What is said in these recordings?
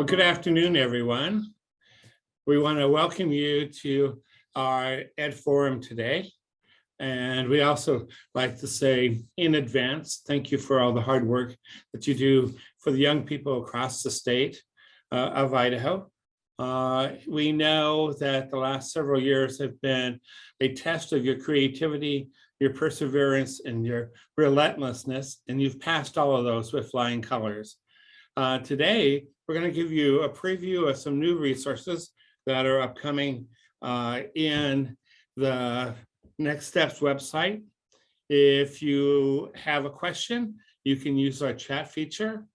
Well, good afternoon, everyone. We want to welcome you to our Ed Forum today. And we also like to say in advance, thank you for all the hard work that you do for the young people across the state of Idaho. We know that the last several years have been a test of your creativity, your perseverance, and your relentlessness, and you've passed all of those with flying colors. Today, we're going to give you a preview of some new resources that are upcoming in the Next Steps website. If you have a question, you can use our chat feature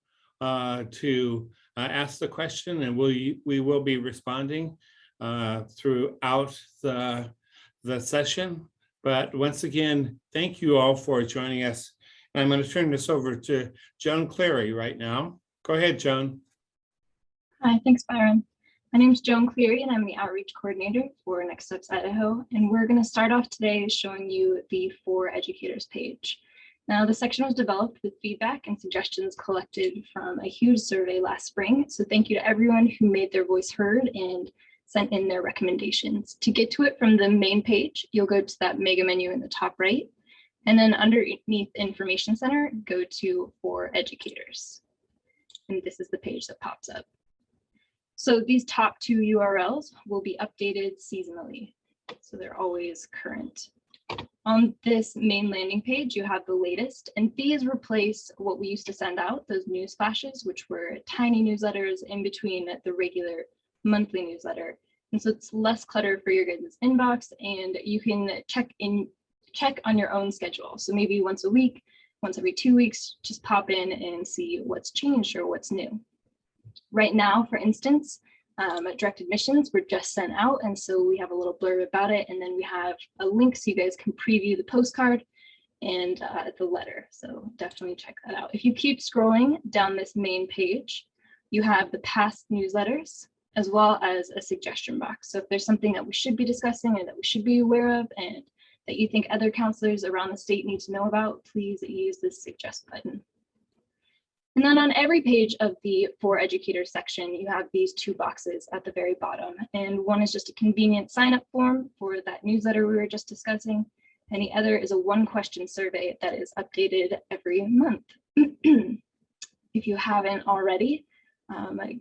to ask the question, and we will be responding throughout the session. But once again, thank you all for joining us. And I'm going to turn this over to Joan Cleary right now. Go ahead, Joan. Hi, thanks, Byron. My name is Joan Cleary, and I'm the Outreach Coordinator for Next Steps Idaho. And we're going to start off today showing you the For Educators page. Now, the section was developed with feedback and suggestions collected from a huge survey last spring. So thank you to everyone who made their voice heard and sent in their recommendations. To get to it from the main page, you'll go to that mega menu in the top right. And then underneath Information Center, go to For Educators. And this is the page that pops up. So these top two URLs will be updated seasonally, so they're always current. On this main landing page, you have the latest, and these replace what we used to send out, those news flashes, which were tiny newsletters in between the regular monthly newsletter. And so it's less clutter for your guys' inbox, and you can check on your own schedule. So maybe once a week, once every 2 weeks, just pop in and see what's changed or what's new. Right now, for instance, direct admissions were just sent out, and so we have a little blurb about it, and then we have a link so you guys can preview the postcard and the letter, so definitely check that out. If you keep scrolling down this main page, you have the past newsletters as well as a suggestion box. So if there's something that we should be discussing and that we should be aware of and that you think other counselors around the state need to know about, please use this suggest button. And then on every page of the For Educators section, you have these two boxes at the very bottom. And one is just a convenient sign-up form for that newsletter we were just discussing. And the other is a one-question survey that is updated every month. If you haven't already,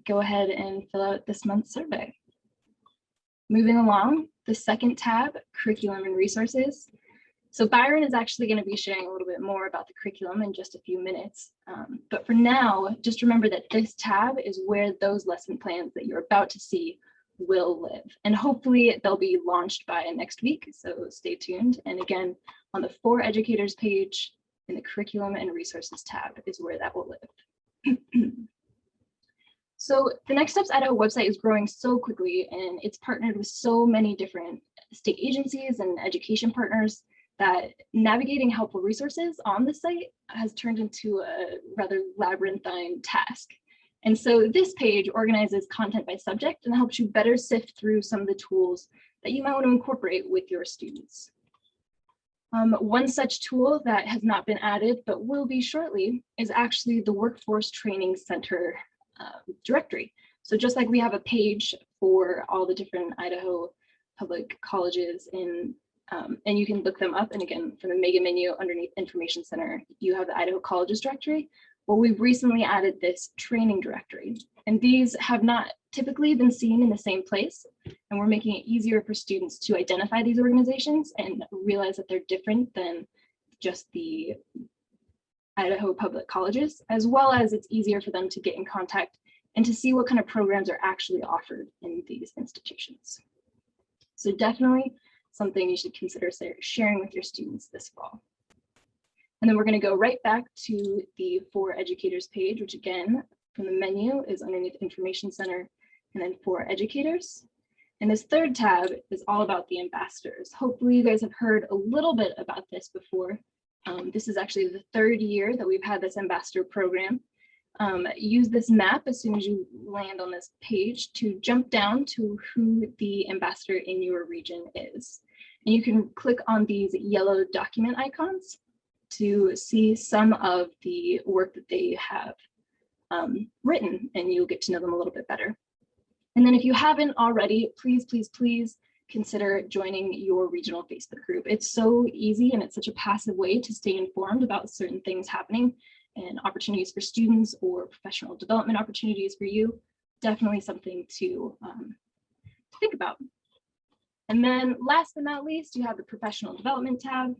go ahead and fill out this month's survey. Moving along, the second tab, Curriculum and Resources. So Byron is actually going to be sharing a little bit more about the curriculum in just a few minutes. But for now, just remember that this tab is where those lesson plans that you're about to see will live. And hopefully they'll be launched by next week, so stay tuned. And again, on the For Educators page in the Curriculum and Resources tab is where that will live. So the Next Steps Idaho website is growing so quickly, and it's partnered with so many different state agencies and education partners that navigating helpful resources on the site has turned into a rather labyrinthine task. And so this page organizes content by subject and helps you better sift through some of the tools that you might want to incorporate with your students. One such tool that has not been added but will be shortly is actually the Workforce Training Center directory. So just like we have a page for all the different Idaho public colleges and you can look them up. And again, from the mega menu underneath Information Center, you have the Idaho Colleges directory. Well, we've recently added this training directory, and these have not typically been seen in the same place. And we're making it easier for students to identify these organizations and realize that they're different than just the Idaho public colleges, as well as it's easier for them to get in contact and to see what kind of programs are actually offered in these institutions. So definitely something you should consider sharing with your students this fall. And then we're going to go right back to the For Educators page, which again, from the menu is underneath Information Center and then For Educators. And this third tab is all about the ambassadors. Hopefully you guys have heard a little bit about this before. This is actually the third year that we've had this ambassador program. Use this map as soon as you land on this page to jump down to who the ambassador in your region is. And you can click on these yellow document icons to see some of the work that they have written, and you'll get to know them a little bit better. And then if you haven't already, please, please, please consider joining your regional Facebook group. It's so easy and it's such a passive way to stay informed about certain things happening and opportunities for students or professional development opportunities for you. Definitely something to think about. And then last but not least, you have the professional development tab.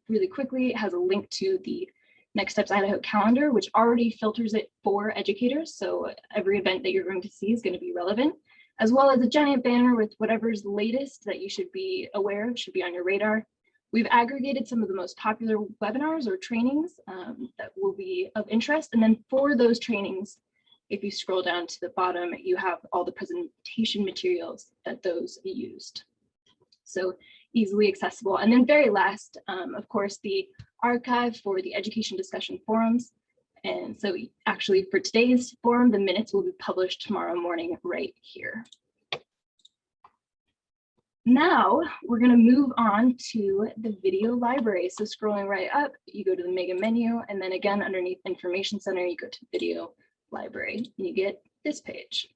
Really quickly, it has a link to the Next Steps Idaho calendar, which already filters it for educators. So every event that you're going to see is going to be relevant, as well as a giant banner with whatever's latest that you should be aware of, should be on your radar. We've aggregated some of the most popular webinars or trainings that will be of interest. And then for those trainings, if you scroll down to the bottom, you have all the presentation materials that those used. So easily accessible. And then very last, of course, the archive for the education discussion forums. And so actually for today's forum, the minutes will be published tomorrow morning right here. Now we're going to move on to the video library. So scrolling right up, you go to the mega menu, and then again underneath Information Center, you go to Video Library, and you get this page.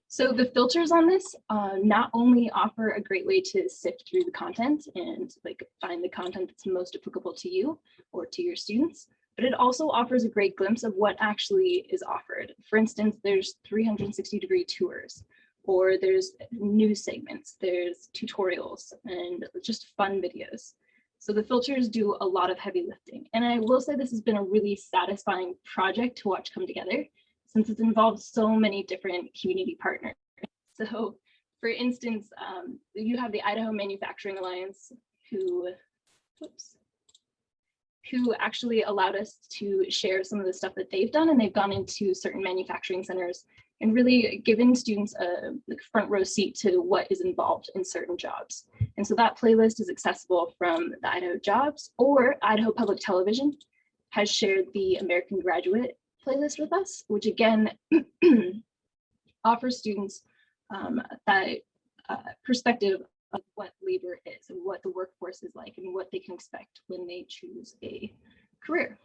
So the filters on this not only offer a great way to sift through the content and find the content that's most applicable to you or to your students, but it also offers a great glimpse of what actually is offered. For instance, there's 360-degree tours, or there's news segments, there's tutorials, and just fun videos. So the filters do a lot of heavy lifting. And I will say this has been a really satisfying project to watch come together, since it's involved so many different community partners. So for instance, you have the Idaho Manufacturing Alliance who actually allowed us to share some of the stuff that they've done, and they've gone into certain manufacturing centers and really given students a front row seat to what is involved in certain jobs. And so that playlist is accessible from the Idaho Jobs, or Idaho Public Television has shared the American Graduate playlist with us, which again offers students that perspective of what labor is and what the workforce is like and what they can expect when they choose a career.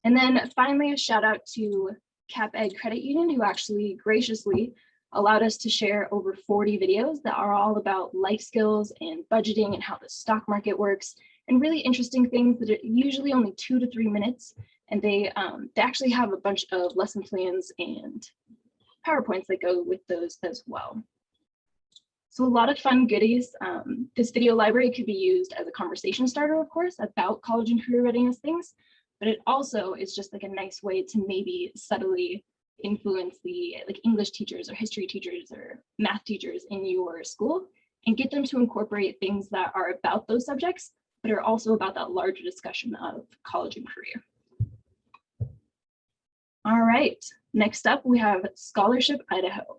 And then finally, a shout out to CapEd Credit Union, who actually graciously allowed us to share over 40 videos that are all about life skills and budgeting and how the stock market works, and really interesting things that are usually only 2 to 3 minutes. And they actually have a bunch of lesson plans and PowerPoints that go with those as well. So a lot of fun goodies. This video library could be used as a conversation starter, of course, about college and career readiness things, but it also is just like a nice way to maybe subtly influence the English teachers or history teachers or math teachers in your school and get them to incorporate things that are about those subjects, but are also about that larger discussion of college and career. All right, next up we have Scholarship Idaho.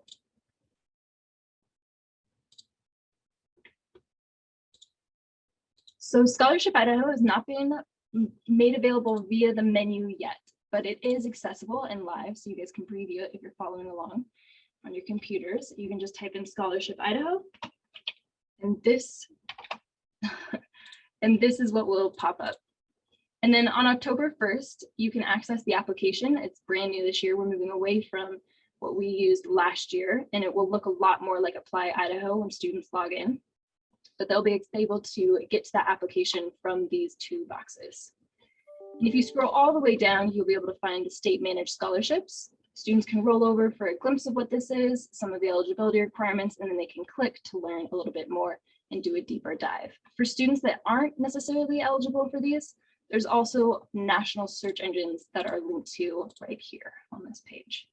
So Scholarship Idaho has not been made available via the menu yet, but it is accessible and live, so you guys can preview it if you're following along on your computers. You can just type in Scholarship Idaho, and this is what will pop up. And then on October 1st, you can access the application. It's brand new this year. We're moving away from what we used last year, and it will look a lot more like Apply Idaho when students log in. But they'll be able to get to that application from these two boxes. And if you scroll all the way down, you'll be able to find the state managed scholarships. Students can roll over for a glimpse of what this is, some of the eligibility requirements, and then they can click to learn a little bit more and do a deeper dive. For students that aren't necessarily eligible for these, there's also national search engines that are linked to right here on this page.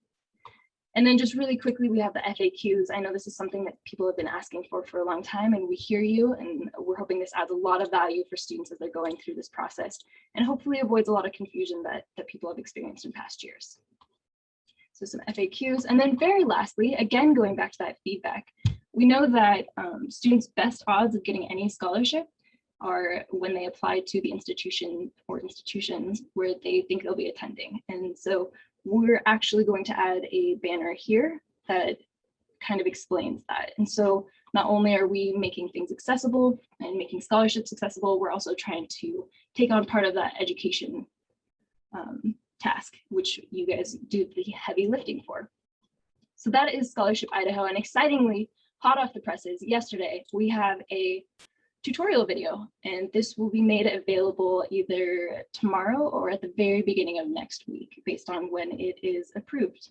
And then just really quickly, we have the FAQs. I know this is something that people have been asking for a long time, and we hear you, and we're hoping this adds a lot of value for students as they're going through this process, and hopefully avoids a lot of confusion that people have experienced in past years. So some FAQs. And then very lastly, again, going back to that feedback, we know that students' best odds of getting any scholarship are when they apply to the institution or institutions where they think they'll be attending. And so we're actually going to add a banner here that kind of explains that. And so not only are we making things accessible and making scholarships accessible, we're also trying to take on part of that education task, which you guys do the heavy lifting for. So that is Scholarship Idaho, and excitingly, hot off the presses, yesterday, we have a tutorial video, and this will be made available either tomorrow or at the very beginning of next week, based on when it is approved.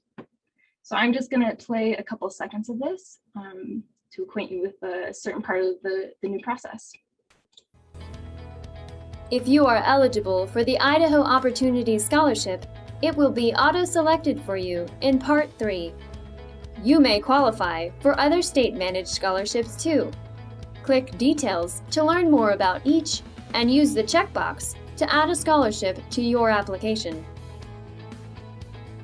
So I'm just going to play a couple seconds of this to acquaint you with a certain part of the new process. If you are eligible for the Idaho Opportunity Scholarship, it will be auto-selected for you in Part 3. You may qualify for other state-managed scholarships too. Click Details to learn more about each and use the checkbox to add a scholarship to your application.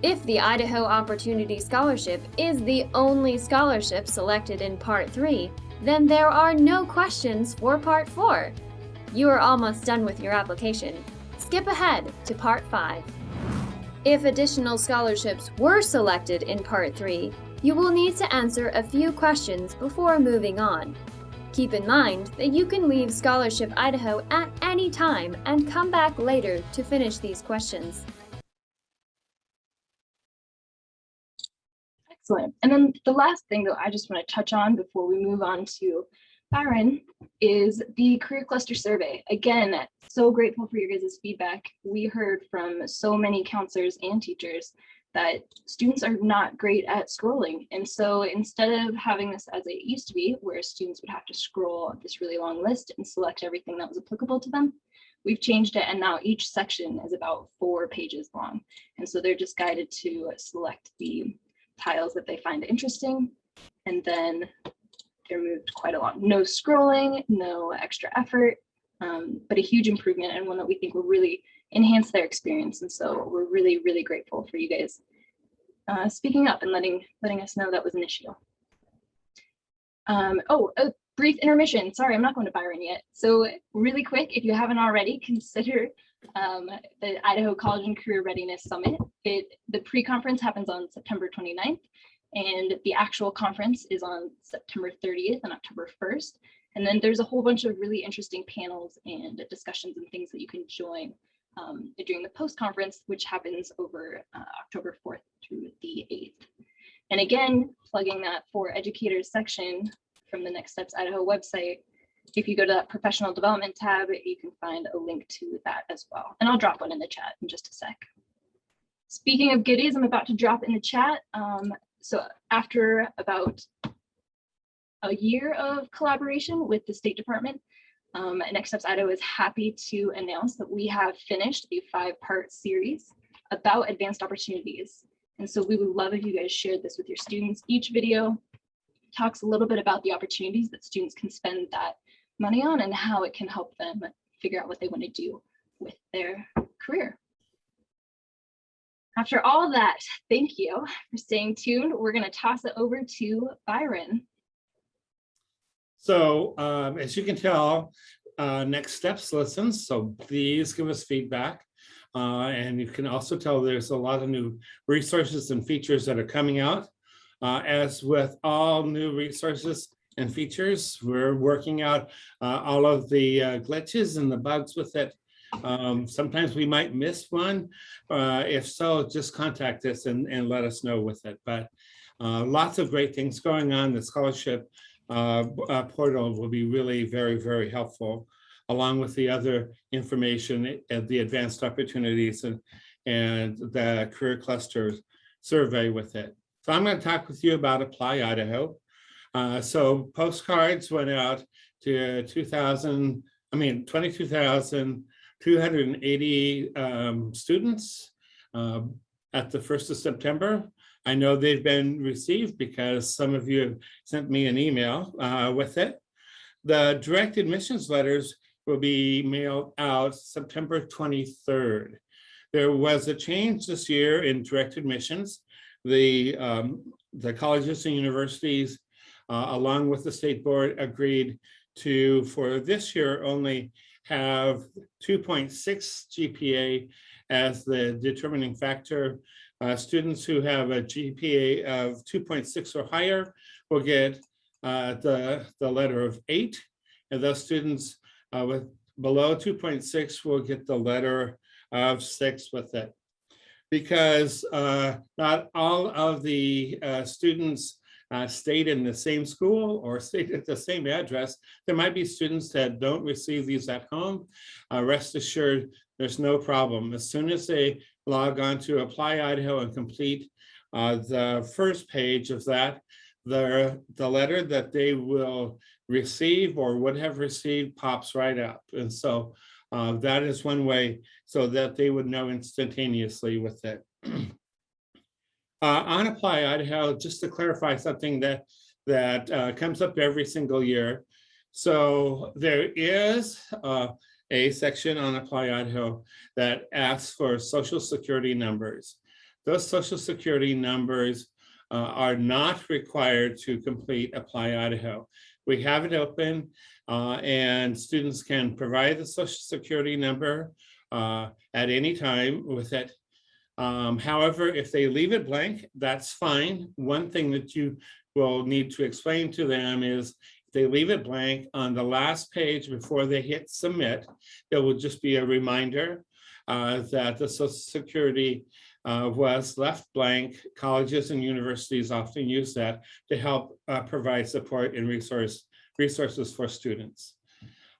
If the Idaho Opportunity Scholarship is the only scholarship selected in Part 3, then there are no questions for Part 4. You are almost done with your application. Skip ahead to Part 5. If additional scholarships were selected in Part 3, you will need to answer a few questions before moving on. Keep in mind that you can leave Scholarship Idaho at any time and come back later to finish these questions. Excellent. And then the last thing that I just want to touch on before we move on to Byron is the Career Cluster Survey. Again, so grateful for your guys' feedback. We heard from so many counselors and teachers that students are not great at scrolling. And so instead of having this as it used to be, where students would have to scroll this really long list and select everything that was applicable to them, we've changed it, and now each section is about 4 pages long. And so they're just guided to select the tiles that they find interesting, and then they're moved quite along. No scrolling, no extra effort, but a huge improvement, and one that we think will really enhance their experience. And so we're really, really grateful for you guys speaking up and letting us know that was an issue. Oh, a brief intermission. Sorry, I'm not going to Byron yet. So really quick, if you haven't already, consider the Idaho College and Career Readiness Summit. The pre-conference happens on September 29th. And the actual conference is on September 30th and October 1st. And then there's a whole bunch of really interesting panels and discussions and things that you can join during the post-conference, which happens over October 4th through the 8th. And again, plugging that for educators section from the Next Steps Idaho website, if you go to that professional development tab, you can find a link to that as well. And I'll drop one in the chat in just a sec. Speaking of goodies, I'm about to drop in the chat. So after about a year of collaboration with the State Department, Next Steps Idaho is happy to announce that we have finished a 5-part series about advanced opportunities. And so we would love if you guys shared this with your students. Each video talks a little bit about the opportunities that students can spend that money on and how it can help them figure out what they want to do with their career. After all that, thank you for staying tuned. We're going to toss it over to Byron. So as you can tell, Next Steps listens, so please give us feedback. And you can also tell there's a lot of new resources and features that are coming out. As with all new resources and features, we're working out all of the glitches and the bugs with it. Sometimes we might miss one. If so, just contact us and let us know with it. But lots of great things going on. The scholarship portal will be really very, very helpful, along with the other information and the advanced opportunities and the career cluster survey with it. So I'm going to talk with you about Apply Idaho. So postcards went out to 22,280 students at the 1st of September. I know they've been received because some of you sent me an email with it. The direct admissions letters will be mailed out September 23rd. There was a change this year in direct admissions. The colleges and universities, along with the state board, agreed to, for this year, only have 2.6 GPA as the determining factor. Students who have a GPA of 2.6 or higher will get the letter of 8, and those students with below 2.6 will get the letter of 6 with it. because not all of the students stayed in the same school or stayed at the same address. There might be students that don't receive these at home. Rest assured, there's no problem. As soon as they log on to Apply Idaho and complete the first page of that, the letter that they will receive or would have received pops right up. And so that is one way so that they would know instantaneously with it. On Apply Idaho, just to clarify something that comes up every single year. So there is a section on Apply Idaho that asks for Social Security numbers. Those Social Security numbers are not required to complete Apply Idaho. We have it open and students can provide the Social Security number at any time with it. However, if they leave it blank, that's fine. One thing that you will need to explain to them is if they leave it blank on the last page before they hit submit, it will just be a reminder that the Social Security was left blank. Colleges and universities often use that to help provide support and resources for students.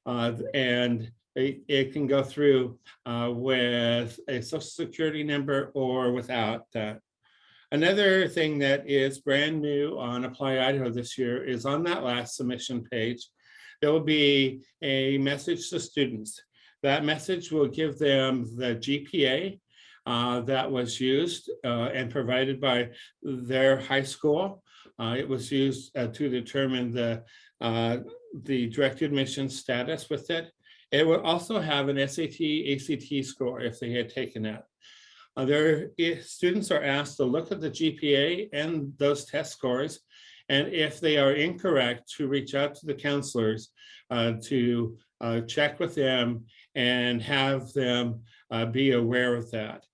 And it can go through with a Social Security number or without that. Another thing that is brand new on Apply Idaho this year is on that last submission page, there will be a message to students. That message will give them the GPA that was used and provided by their high school. It was used to determine the direct admission status with it. It will also have an SAT, ACT score if they had taken it. Students are asked to look at the GPA and those test scores, and if they are incorrect, to reach out to the counselors to check with them and have them be aware of that.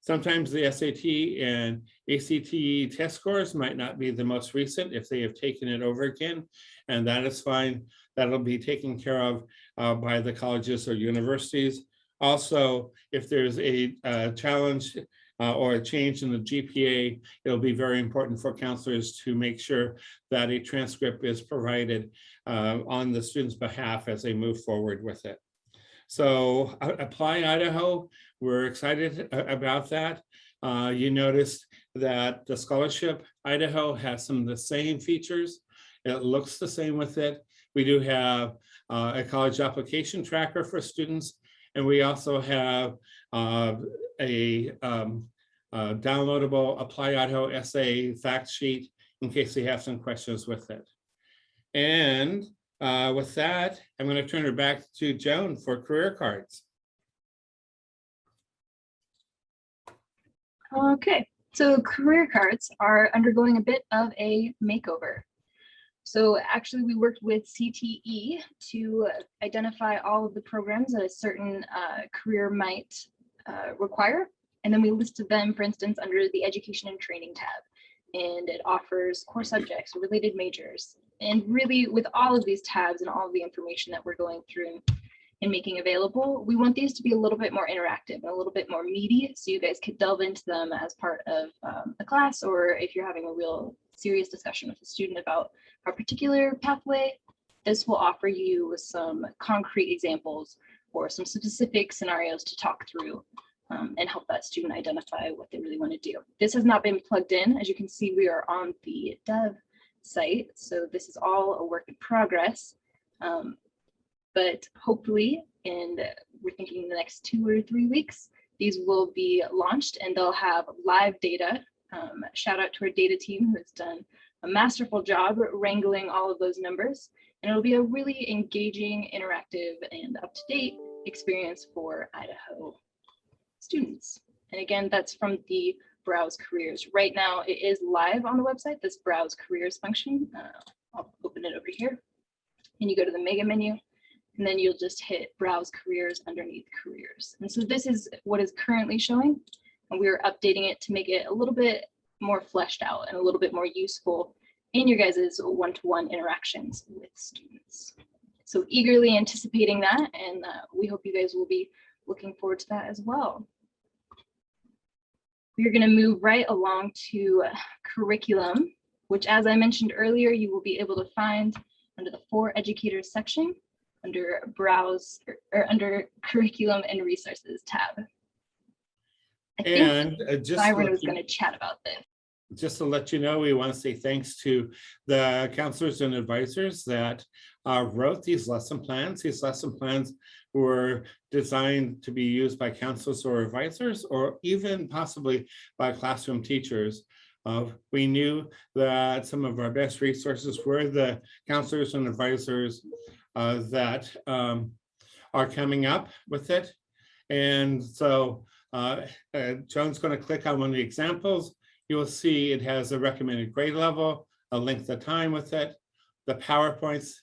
Sometimes the SAT and ACT test scores might not be the most recent if they have taken it over again, and that is fine. That'll be taken care of by the colleges or universities. Also, if there's a challenge or a change in the GPA, it'll be very important for counselors to make sure that a transcript is provided on the student's behalf as they move forward with it. So Apply Idaho, we're excited about that. You noticed that the Scholarship Idaho has some of the same features. It looks the same with it. We do have a college application tracker for students, and we also have a downloadable Apply Idaho essay fact sheet in case they have some questions with it. And with that, I'm going to turn it back to Joan for career cards. Okay, so career cards are undergoing a bit of a makeover. So actually we worked with CTE to identify all of the programs that a certain career might require. And then we listed them, for instance, under the Education and Training tab. And it offers core subjects, related majors. And really with all of these tabs and all of the information that we're going through and making available, we want these to be a little bit more interactive and a little bit more meaty, so you guys could delve into them as part of a class, or if you're having a real serious discussion with a student about a particular pathway, this will offer you some concrete examples or some specific scenarios to talk through and help that student identify what they really want to do. This has not been plugged in. As you can see, we are on the dev site, so this is all a work in progress. But hopefully, and we're thinking the next 2 or 3 weeks, these will be launched and they'll have live data. Shout out to our data team who has done a masterful job wrangling all of those numbers. And it'll be a really engaging, interactive, and up-to-date experience for Idaho students. And again, that's from the Browse Careers. Right now, it is live on the website, this Browse Careers function. I'll open it over here. And you go to the mega menu, and then you'll just hit Browse Careers underneath Careers. And so this is what is currently showing, and we're updating it to make it a little bit more fleshed out and a little bit more useful in your guys' one-to-one interactions with students. So eagerly anticipating that, and we hope you guys will be looking forward to that as well. we're going to move right along to curriculum, which, as I mentioned earlier, you will be able to find under the For Educators section under Browse or under Curriculum and Resources tab. I think Byron was going to chat about this. Just to let you know, we want to say thanks to the counselors and advisors that wrote these lesson plans. These lesson plans were designed to be used by counselors or advisors, or even possibly by classroom teachers. We knew that some of our best resources were the counselors and advisors that are coming up with it. And so Joan's going to click on one of the examples. You will see it has a recommended grade level, a length of time with it, the PowerPoints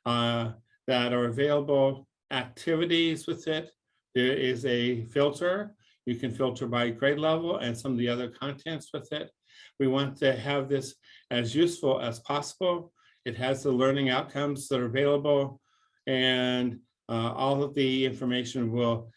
that are available, activities with it. There is a filter. You can filter by grade level and some of the other contents with it. We want to have this as useful as possible. It has the learning outcomes that are available, and all of the information will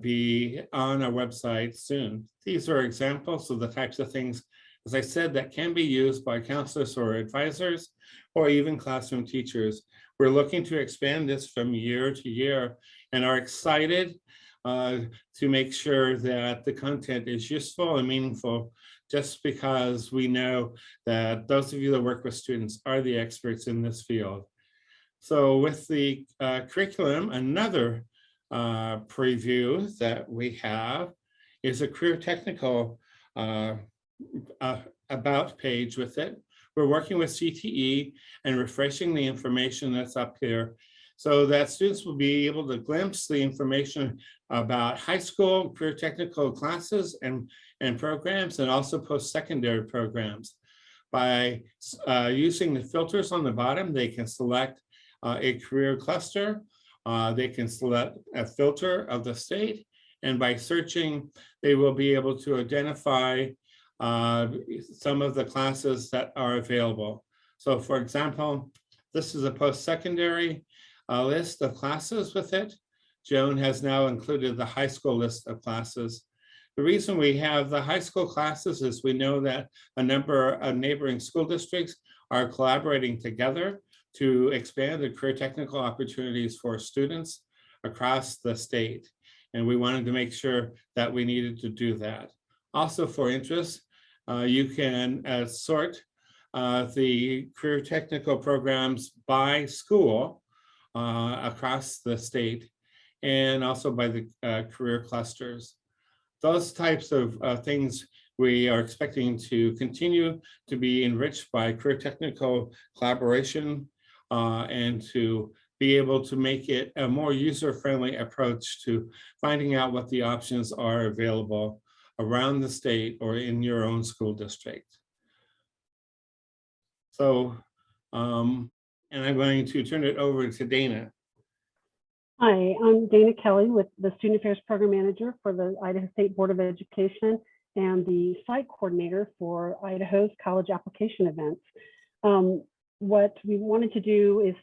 be on our website soon. These are examples of the types of things, as I said, that can be used by counselors or advisors, or even classroom teachers. We're looking to expand this from year to year and are excited to make sure that the content is useful and meaningful, just because we know that those of you that work with students are the experts in this field. So with the curriculum, another preview that we have is a career technical about page with it. We're working with CTE and refreshing the information that's up here so that students will be able to glimpse the information about high school career technical classes and programs, and also post-secondary programs. By using the filters on the bottom, they can select a career cluster. They can select a filter of the state, and by searching, they will be able to identify some of the classes that are available. So for example, this is a post-secondary list of classes with it. Joan has now included the high school list of classes. The reason we have the high school classes is we know that a number of neighboring school districts are collaborating together to expand the career technical opportunities for students across the state. And we wanted to make sure that we needed to do that. Also for interest, you can sort the career technical programs by school across the state, and also by the career clusters. Those types of things we are expecting to continue to be enriched by career technical collaboration and to be able to make it a more user-friendly approach to finding out what the options are available around the state or in your own school district. So, and I'm going to turn it over to Dana. Hi, I'm Dana Kelly, with the Student Affairs Program Manager for the Idaho State Board of Education and the site coordinator for Idaho's college application events. What we wanted to do is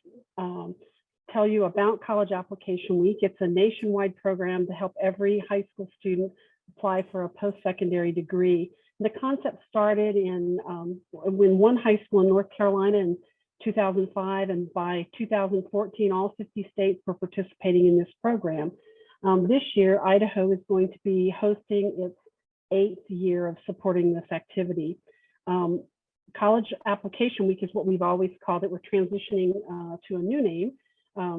tell you about College Application Week. It's a nationwide program to help every high school student apply for a post-secondary degree. The concept started in when one high school in North Carolina in 2005, and by 2014, all 50 states were participating in this program. This year, Idaho is going to be hosting its 8th year of supporting this activity. College Application Week is what we've always called it. We're transitioning to a new name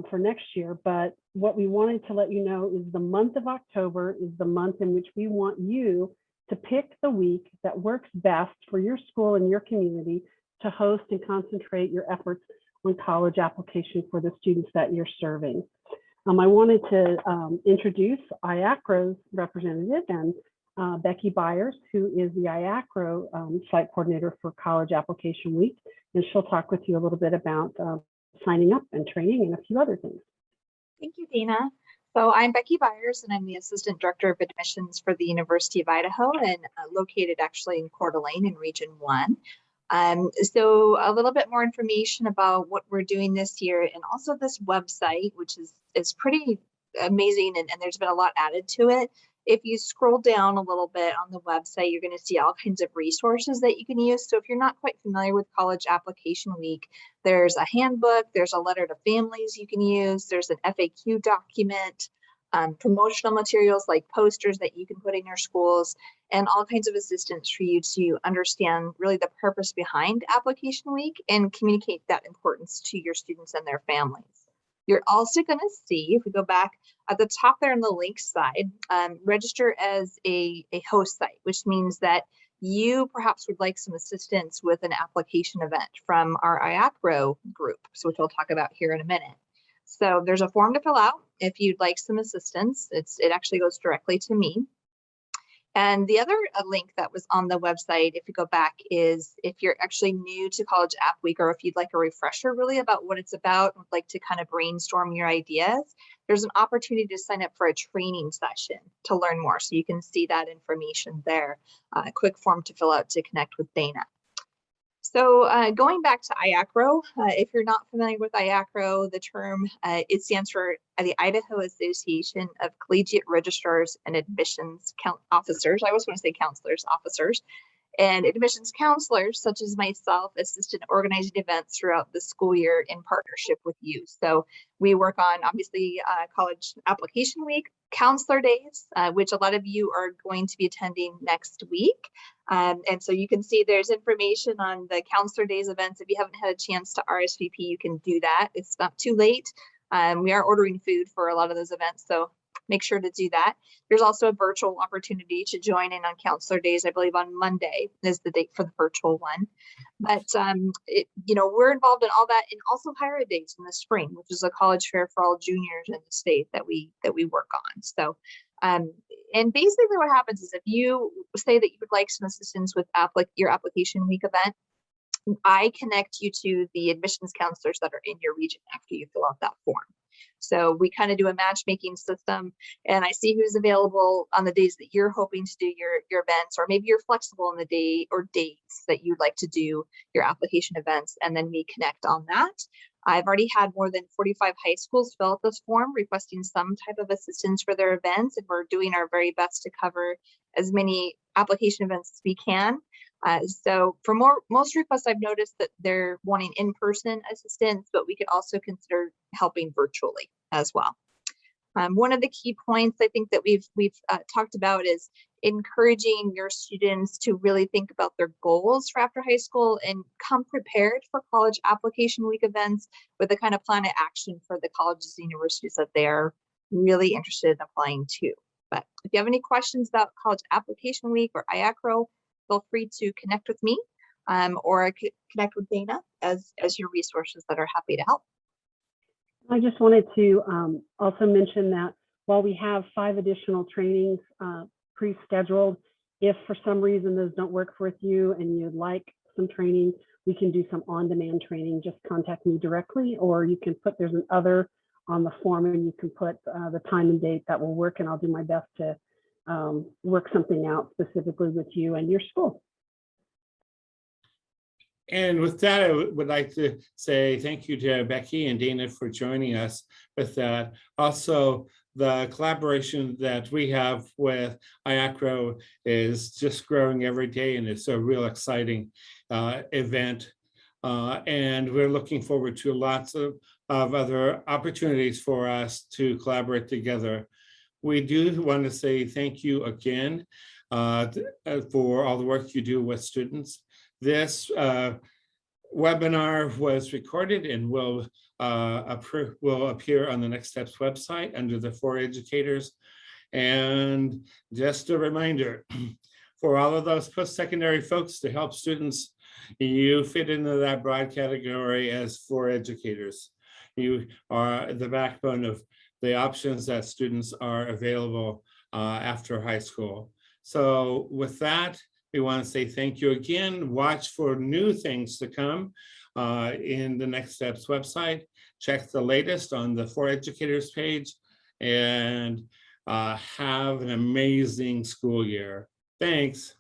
for next year, but what we wanted to let you know is the month of October is the month in which we want you to pick the week that works best for your school and your community to host and concentrate your efforts on college application for the students that you're serving. I wanted to introduce IACRO's representative, and Becky Byers, who is the IACRO site coordinator for College Application Week, and she'll talk with you a little bit about signing up and training and a few other things. Thank you, Dana. So I'm Becky Byers, and I'm the Assistant Director of Admissions for the University of Idaho, and located actually in Coeur d'Alene in Region 1. So a little bit more information about what we're doing this year, and also this website, which is pretty amazing, and there's been a lot added to it. If you scroll down a little bit on the website, you're going to see all kinds of resources that you can use. So if you're not quite familiar with College Application Week, there's a handbook, there's a letter to families you can use, there's an FAQ document, promotional materials like posters that you can put in your schools, and all kinds of assistance for you to understand really the purpose behind Application Week and communicate that importance to your students and their families. You're also going to see, if we go back at the top there on the link side, register as a host site, which means that you perhaps would like some assistance with an application event from our IACRO group, so which we'll talk about here in a minute. So there's a form to fill out if you'd like some assistance. It actually goes directly to me. And the other link that was on the website, if you go back, is if you're actually new to College App Week, or if you'd like a refresher really about what it's about, would like to kind of brainstorm your ideas, there's an opportunity to sign up for a training session to learn more. So you can see that information there. A quick form to fill out to connect with Dana. So going back to IACRO, if you're not familiar with IACRO, the term, it stands for the Idaho Association of Collegiate Registrars and Admissions Officers. I always want to say counselors, officers. And admissions counselors, such as myself, assist in organizing events throughout the school year in partnership with you. So we work on, obviously, College Application Week, Counselor Days, which a lot of you are going to be attending next week. And so you can see there's information on the Counselor Days events. If you haven't had a chance to RSVP, you can do that. It's not too late. We are ordering food for a lot of those events, so make sure to do that. There's also a virtual opportunity to join in on Counselor Days. I believe on Monday is the date for the virtual one. But we're involved in all that, and also Higher Ed Days in the spring, which is a college fair for all juniors in the state that we work on. So, and basically what happens is if you say that you would like some assistance with your application week event, I connect you to the admissions counselors that are in your region after you fill out that form. So we kind of do a matchmaking system, and I see who's available on the days that you're hoping to do your events, or maybe you're flexible in the day or dates that you'd like to do your application events, and then we connect on that. I've already had more than 45 high schools fill out this form requesting some type of assistance for their events, and we're doing our very best to cover as many application events as we can. So for most requests, I've noticed that they're wanting in-person assistance, but we could also consider helping virtually as well. One of the key points I think that we've talked about is encouraging your students to really think about their goals for after high school and come prepared for College Application Week events with the kind of plan of action for the colleges and universities that they're really interested in applying to. But if you have any questions about College Application Week or IACRO, feel free to connect with me or connect with Dana as your resources that are happy to help. I just wanted to also mention that while we have 5 additional trainings pre-scheduled, if for some reason those don't work with you and you'd like some training, we can do some on-demand training. Just contact me directly, or you can put, there's an other on the form, and you can put the time and date that will work, and I'll do my best to work something out specifically with you and your school. And with that, I would like to say thank you to Becky and Dana for joining us with that. Also, the collaboration that we have with IACRO is just growing every day, and it's a real exciting event. And we're looking forward to lots of other opportunities for us to collaborate together. We do want to say thank you again for all the work you do with students. This webinar was recorded and will appear on the Next Steps website under the For Educators. And just a reminder, for all of those post-secondary folks to help students, you fit into that broad category as For Educators. You are the backbone of the options that students are available after high school. So with that, we want to say thank you again. Watch for new things to come in the Next Steps website. Check the latest on the For Educators page, and have an amazing school year. Thanks.